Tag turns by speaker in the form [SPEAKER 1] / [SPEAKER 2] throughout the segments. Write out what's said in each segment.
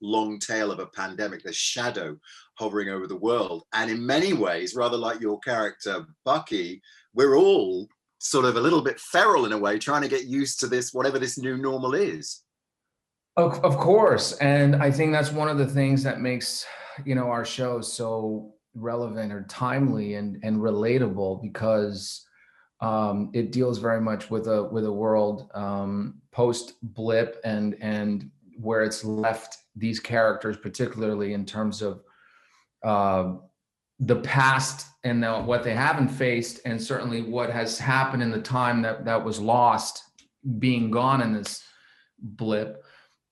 [SPEAKER 1] long tail of a pandemic, the shadow hovering over the world. And in many ways, rather like your character, Bucky, we're all sort of a little bit feral in a way, trying to get used to this, whatever this new normal is.
[SPEAKER 2] Of course. And I think that's one of the things that makes, our show so relevant or timely and relatable, because it deals very much with a world post blip and where it's left these characters, particularly in terms of the past and what they haven't faced, and certainly what has happened in the time that was lost, being gone in this blip.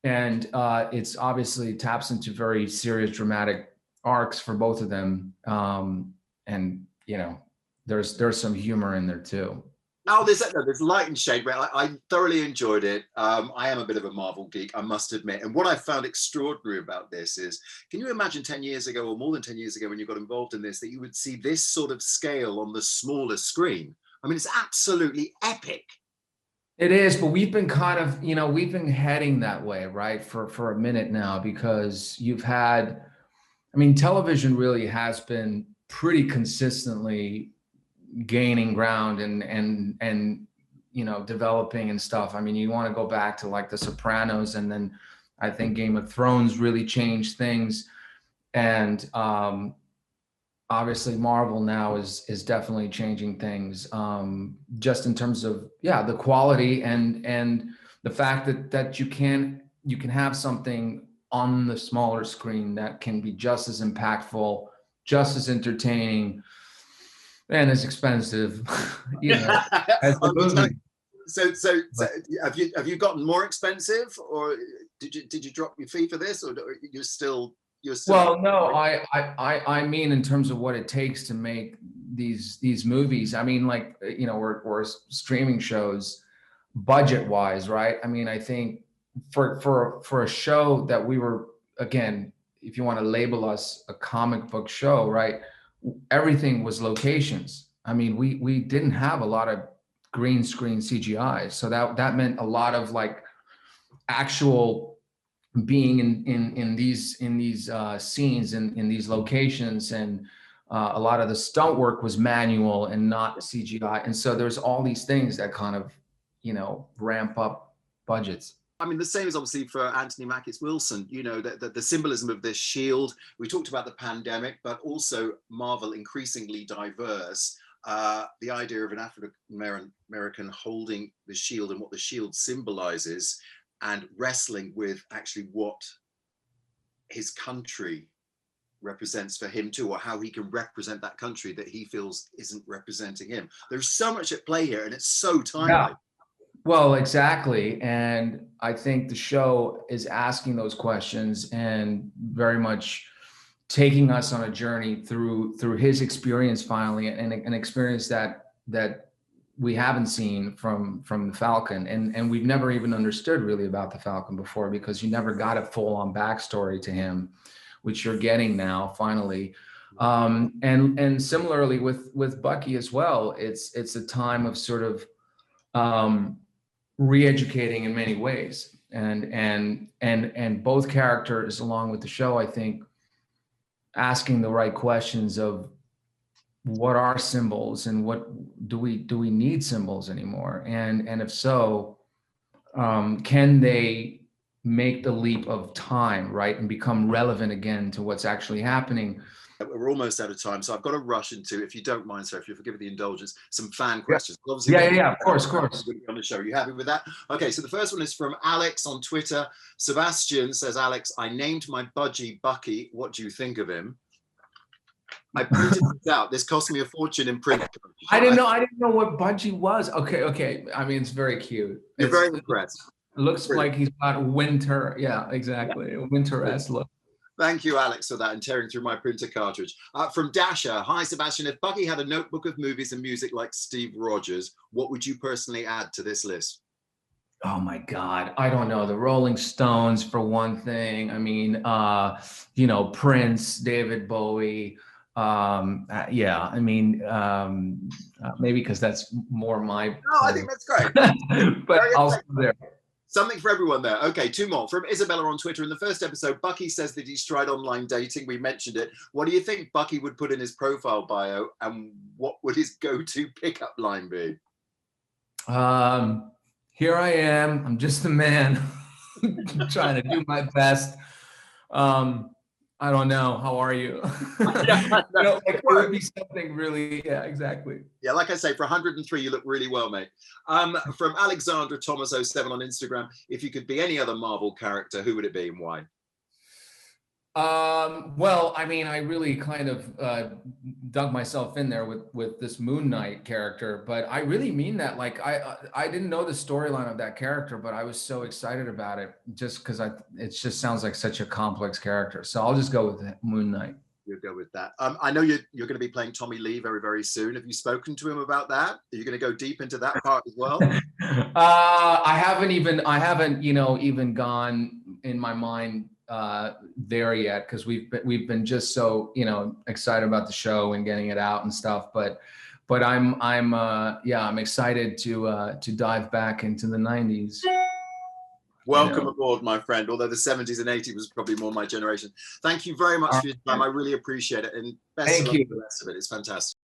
[SPEAKER 2] And it's obviously taps into very serious dramatic arcs for both of them. And there's some humor in there too.
[SPEAKER 1] Oh, there's light and shade. I thoroughly enjoyed it. I am a bit of a Marvel geek, I must admit. And what I found extraordinary about this is, can you imagine 10 years ago, or more than 10 years ago, when you got involved in this, that you would see this sort of scale on the smaller screen? I mean, it's absolutely epic.
[SPEAKER 2] It is, but we've been kind of, we've been heading that way, right, for a minute now, because you've had, television really has been pretty consistently gaining ground and developing and stuff. You want to go back to like The Sopranos, and then I think Game of Thrones really changed things, and obviously Marvel now is definitely changing things, just in terms of the quality and the fact that you can have something on the smaller screen that can be just as impactful, just as entertaining, and as expensive, as the movie.
[SPEAKER 1] So have you gotten more expensive, or did you drop your fee for this, or you're still?
[SPEAKER 2] Well, no, I mean, in terms of what it takes to make these movies. We're streaming shows, budget wise, right? I think for a show that we were, again, if you want to label us a comic book show, right? Everything was locations. We didn't have a lot of green screen CGI, so that meant a lot of like actual being in these scenes in these locations, and a lot of the stunt work was manual and not CGI, and so there's all these things that kind of ramp up budgets.
[SPEAKER 1] The same is obviously for Anthony Mackie's Wilson, the symbolism of this shield. We talked about the pandemic, but also Marvel increasingly diverse. The idea of an African American holding the shield and what the shield symbolizes, and wrestling with actually what his country represents for him too, or how he can represent that country that he feels isn't representing him. There's so much at play here, and it's so timely.
[SPEAKER 2] Yeah. Well, exactly. And I think the show is asking those questions and very much taking us on a journey through his experience finally, and an experience that we haven't seen from the Falcon, and we've never even understood really about the Falcon before, because you never got a full-on backstory to him, which you're getting now finally. And similarly with Bucky as well, it's a time of sort of re-educating in many ways, and both characters, along with the show, I think, asking the right questions of what are symbols, and what do we need symbols anymore, and if so, can they make the leap of time, right, and become relevant again to what's actually happening.
[SPEAKER 1] We're almost out of time, so I've got to rush into, if you don't mind, sir, if you forgive the indulgence, some fan questions.
[SPEAKER 2] Obviously, yeah, of course.
[SPEAKER 1] On the show, are you happy with that? Okay, so the first one is from Alex on Twitter. Sebastian says, Alex, I named my budgie Bucky. What do you think of him? I printed this out. This cost me a fortune in print.
[SPEAKER 2] I didn't know what Budgie was. Okay. It's very cute.
[SPEAKER 1] You're very impressed.
[SPEAKER 2] It looks like he's got winter. Yeah, exactly. A winter-esque look.
[SPEAKER 1] Thank you, Alex, for that, and tearing through my printer cartridge. From Dasha, hi, Sebastian. If Bucky had a notebook of movies and music like Steve Rogers, what would you personally add to this list?
[SPEAKER 2] Oh my God, I don't know. The Rolling Stones, for one thing. Prince, David Bowie. Maybe because that's more my.
[SPEAKER 1] No, I think that's great.
[SPEAKER 2] But also there.
[SPEAKER 1] Something for everyone there. Okay, 2 more. From Isabella on Twitter. In the first episode, Bucky says that he's tried online dating. We mentioned it. What do you think Bucky would put in his profile bio, and what would his go-to pickup line be?
[SPEAKER 2] Here I am. I'm just a man trying to do my best. I don't know. How are you? Like, it would be something really, yeah, exactly.
[SPEAKER 1] Yeah, like I say, for 103, you look really well, mate. From Alexandra Thomas 07 on Instagram, if you could be any other Marvel character, who would it be and why?
[SPEAKER 2] Well, I mean, I really kind of dug myself in there with this Moon Knight character, but I really mean that. Like, I didn't know the storyline of that character, but I was so excited about it just because it just sounds like such a complex character. So I'll just go with Moon Knight.
[SPEAKER 1] You'll go with that. I know you're going to be playing Tommy Lee very, very soon. Have you spoken to him about that? Are you going to go deep into that part as well?
[SPEAKER 2] I haven't even gone in my mind there yet, because we've been just so excited about the show and getting it out and stuff, but I'm excited to dive back into the 90s.
[SPEAKER 1] Welcome aboard, my friend, although the 70s and 80s was probably more my generation. Thank you very much for your time. I really appreciate it, and best of luck with the rest of it. It's fantastic.